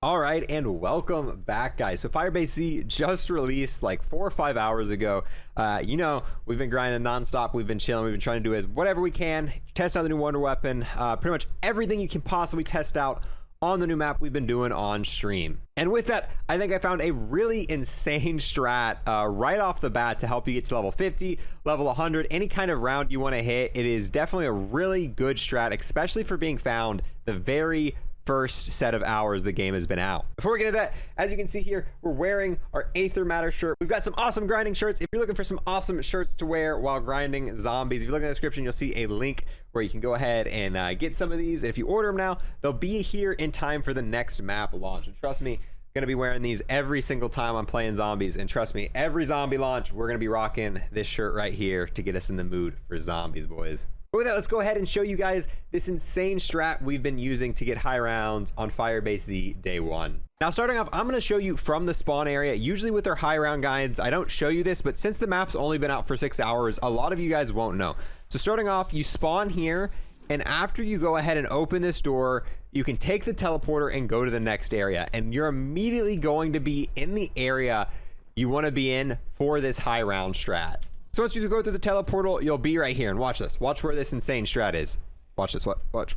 All right, and welcome back, guys. So Firebase-z just released like 4 or 5 hours ago. We've been grinding nonstop. We've been chilling. We've been trying to do as whatever we can, test out the new wonder weapon. Pretty much everything you can possibly test out on the new map we've been doing on stream. And with that, I think I found a really insane strat right off the bat to help you get to level 50, level 100, any kind of round you want to hit. It is definitely a really good strat, especially for being found the very first set of hours the game has been out. Before we get into that, as you can see here, we're wearing our Aether Matter shirt. We've got some awesome grinding shirts. If you're looking for some awesome shirts to wear while grinding zombies, if you look in the description, you'll see a link where you can go ahead and get some of these. And if you order them now, they'll be here in time for the next map launch. And trust me, gonna be wearing these every single time I'm playing zombies, and trust me, every zombie launch we're gonna be rocking this shirt right here to get us in the mood for zombies, boys. But with that, let's go ahead and show you guys this insane strat we've been using to get high rounds on Firebase-z day one. Now, starting off, I'm going to show you from the spawn area. Usually with our high round guides, I don't show you this, but since the map's only been out for 6 hours, a lot of you guys won't know. So starting off, you spawn here, and after you go ahead and open this door, you can take the teleporter and go to the next area, and you're immediately going to be in the area you want to be in for this high round strat. So once you go through the teleportal, you'll be right here, and watch this. Watch where this insane strat is. Watch this, watch.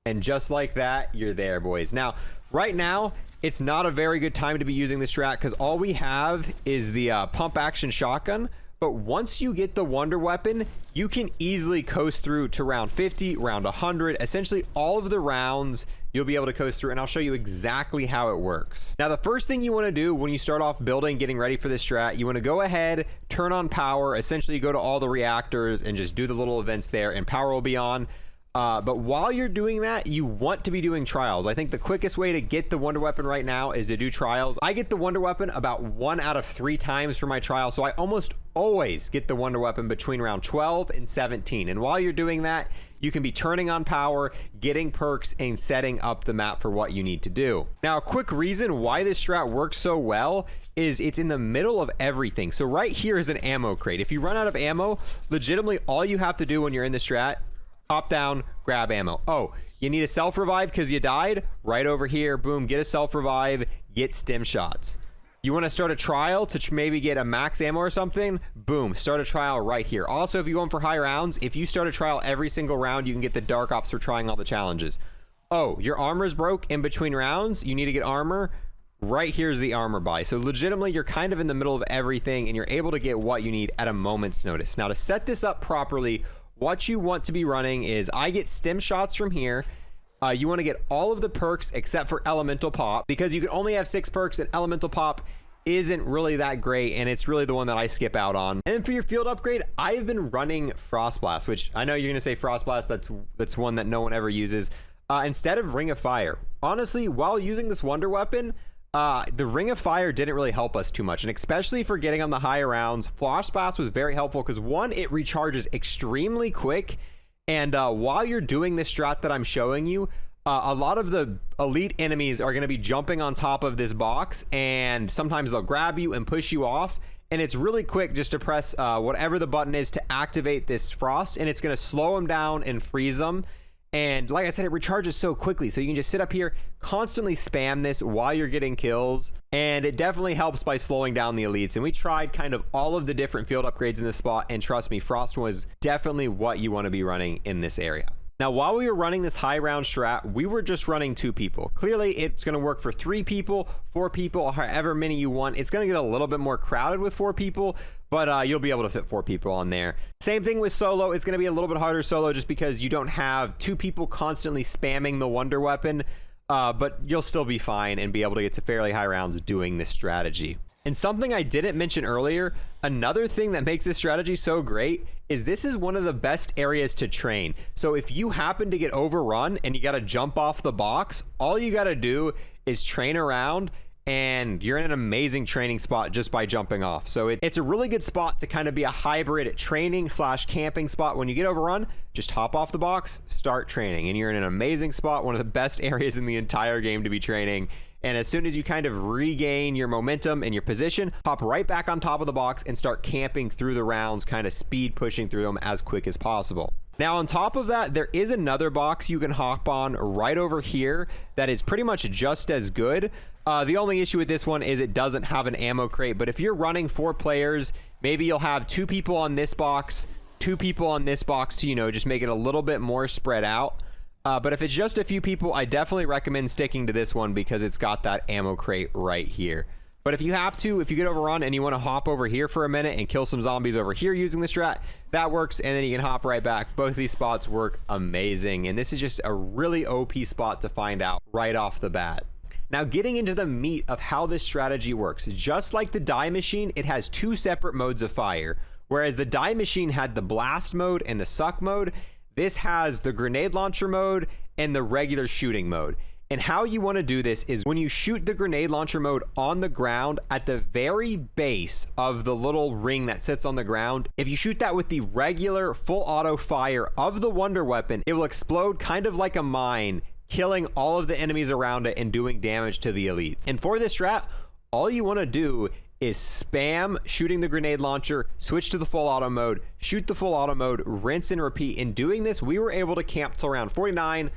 And just like that, you're there, boys. Now, right now, it's not a very good time to be using this strat because all we have is the pump action shotgun. But once you get the wonder weapon, you can easily coast through to round 50, round 100, essentially all of the rounds you'll be able to coast through, and I'll show you exactly how it works. Now, the first thing you want to do when you start off building, getting ready for this strat, you want to go ahead, turn on power, essentially go to all the reactors and just do the little events there, and power will be on. But while you're doing that, you want to be doing trials. I think the quickest way to get the wonder weapon right now is to do trials. I get the wonder weapon about 1 out of 3 times for my trial, so I almost always get the wonder weapon between round 12 and 17. And while you're doing that, you can be turning on power, getting perks, and setting up the map for what you need to do. Now, a quick reason why this strat works so well is it's in the middle of everything. So right here is an ammo crate. If you run out of ammo, legitimately all you have to do when you're in the strat, hop down, grab ammo. Oh, you need a self-revive because you died? Right over here, boom, get a self-revive, get stim shots. You want to start a trial to maybe get a max ammo or something? Boom, start a trial right here. Also, if you're going for high rounds, if you start a trial every single round, you can get the dark ops for trying all the challenges. Oh, your armor's broke in between rounds, you need to get armor. Right here's the armor buy. So legitimately, you're kind of in the middle of everything, and you're able to get what you need at a moment's notice. Now, to set this up properly, what you want to be running is I get stim shots from here. You want to get all of the perks except for elemental pop, because you can only have 6 perks, and elemental pop isn't really that great, and it's really the one that I skip out on. And then for your field upgrade, I've been running Frost Blast, which I know you're gonna say Frost Blast, that's one that no one ever uses, instead of Ring of Fire. Honestly, while using this wonder weapon, the Ring of Fire didn't really help us too much, and especially for getting on the higher rounds, Frost Blast was very helpful because one, it recharges extremely quick, and while you're doing this strat that I'm showing you, a lot of the elite enemies are going to be jumping on top of this box, and sometimes they'll grab you and push you off, and it's really quick just to press whatever the button is to activate this frost, and it's going to slow them down and freeze them. And like I said, it recharges so quickly, so you can just sit up here, constantly spam this while you're getting kills, and it definitely helps by slowing down the elites. And we tried kind of all of the different field upgrades in this spot, and trust me, Frost was definitely what you want to be running in this area. Now, while we were running this high round strat, we were just running 2 people. Clearly, it's going to work for 3 people, 4 people, however many you want. It's going to get a little bit more crowded with 4 people, but you'll be able to fit 4 people on there. Same thing with solo. It's going to be a little bit harder solo just because you don't have 2 people constantly spamming the wonder weapon, but you'll still be fine and be able to get to fairly high rounds doing this strategy. And something I didn't mention earlier, another thing that makes this strategy so great is this is one of the best areas to train. So if you happen to get overrun and you got to jump off the box, all you got to do is train around, and you're in an amazing training spot just by jumping off. So it's a really good spot to kind of be a hybrid training / camping spot. When you get overrun, just hop off the box, start training, and you're in an amazing spot, one of the best areas in the entire game to be training. And as soon as you kind of regain your momentum and your position, hop right back on top of the box and start camping through the rounds, kind of speed pushing through them as quick as possible. Now, on top of that, there is another box you can hop on right over here that is pretty much just as good. The only issue with this one is it doesn't have an ammo crate, but if you're running 4 players, maybe you'll have 2 people on this box, 2 people on this box to, you know, just make it a little bit more spread out. But if it's just a few people, I definitely recommend sticking to this one because it's got that ammo crate right here. But if you have to, if you get overrun and you want to hop over here for a minute and kill some zombies over here using the strat, that works, and then you can hop right back. Both of these spots work amazing, and this is just a really OP spot to find out right off the bat. Now, getting into the meat of how this strategy works, just like the die machine, it has 2 separate modes of fire. Whereas the die machine had the blast mode and the suck mode, this has the grenade launcher mode and the regular shooting mode. And how you want to do this is when you shoot the grenade launcher mode on the ground at the very base of the little ring that sits on the ground, if you shoot that with the regular full auto fire of the wonder weapon, it will explode kind of like a mine, killing all of the enemies around it and doing damage to the elites. And for this strat, all you want to do is spam shooting the grenade launcher, switch to the full auto mode, shoot the full auto mode, rinse and repeat. In doing this, we were able to camp till around 49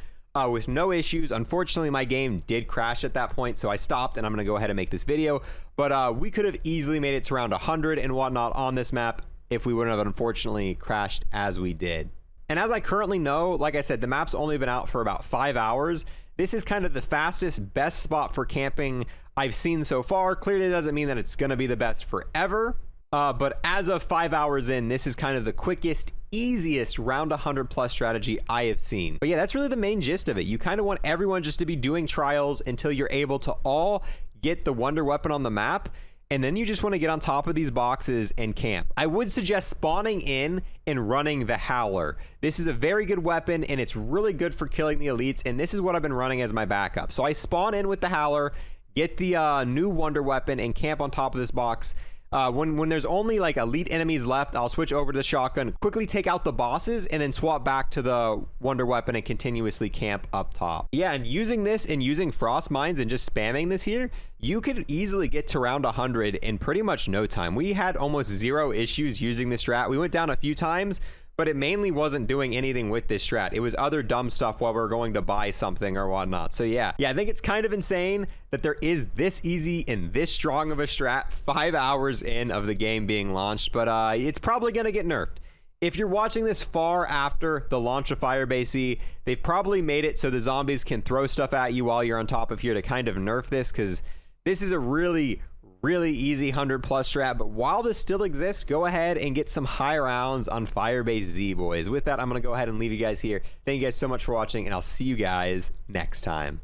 with no issues. Unfortunately, my game did crash at that point, so I stopped, and I'm going to go ahead and make this video. But we could have easily made it to around 100 and whatnot on this map if we wouldn't have unfortunately crashed as we did. And as I currently know, like I said, the map's only been out for about 5 hours. This is kind of the fastest, best spot for camping I've seen so far. Clearly doesn't mean that it's going to be the best forever. But as of 5 hours in, this is kind of the quickest, easiest round 100 plus strategy I have seen. But yeah, that's really the main gist of it. You kind of want everyone just to be doing trials until you're able to all get the wonder weapon on the map. And then you just want to get on top of these boxes and camp. I would suggest spawning in and running the Howler. This is a very good weapon, and it's really good for killing the elites. And this is what I've been running as my backup. So I spawn in with the Howler, get the new wonder weapon, and camp on top of this box. When there's only like elite enemies left, I'll switch over to the shotgun, quickly take out the bosses, and then swap back to the wonder weapon and continuously camp up top. Yeah, and using this and using frost mines and just spamming this here, you could easily get to round 100 in pretty much no time. We had almost 0 issues using this strat. We went down a few times, but it mainly wasn't doing anything with this strat. It was other dumb stuff while we were going to buy something or whatnot. So yeah, I think it's kind of insane that there is this easy and this strong of a strat 5 hours in of the game being launched, but it's probably gonna get nerfed. If you're watching this far after the launch of Firebase-z, they've probably made it so the zombies can throw stuff at you while you're on top of here to kind of nerf this, because this is a really easy 100 plus strat. But while this still exists, go ahead and get some high rounds on Firebase-z, boys. With that, I'm gonna go ahead and leave you guys here. Thank you guys so much for watching, and I'll see you guys next time.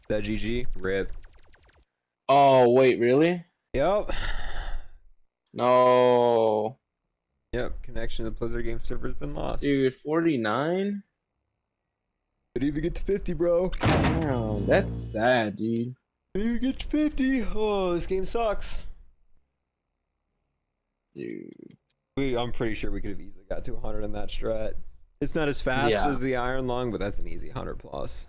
That GG rip. Oh wait, really? Yep. No. Yep, connection to the Blizzard game server has been lost. Dude, 49? Didn't even get to 50, bro. Damn, that's sad, dude. Didn't even get to 50. Oh, this game sucks. Dude. I'm pretty sure we could have easily got to 100 in that strat. It's not as fast as the Iron Lung, but that's an easy 100 plus.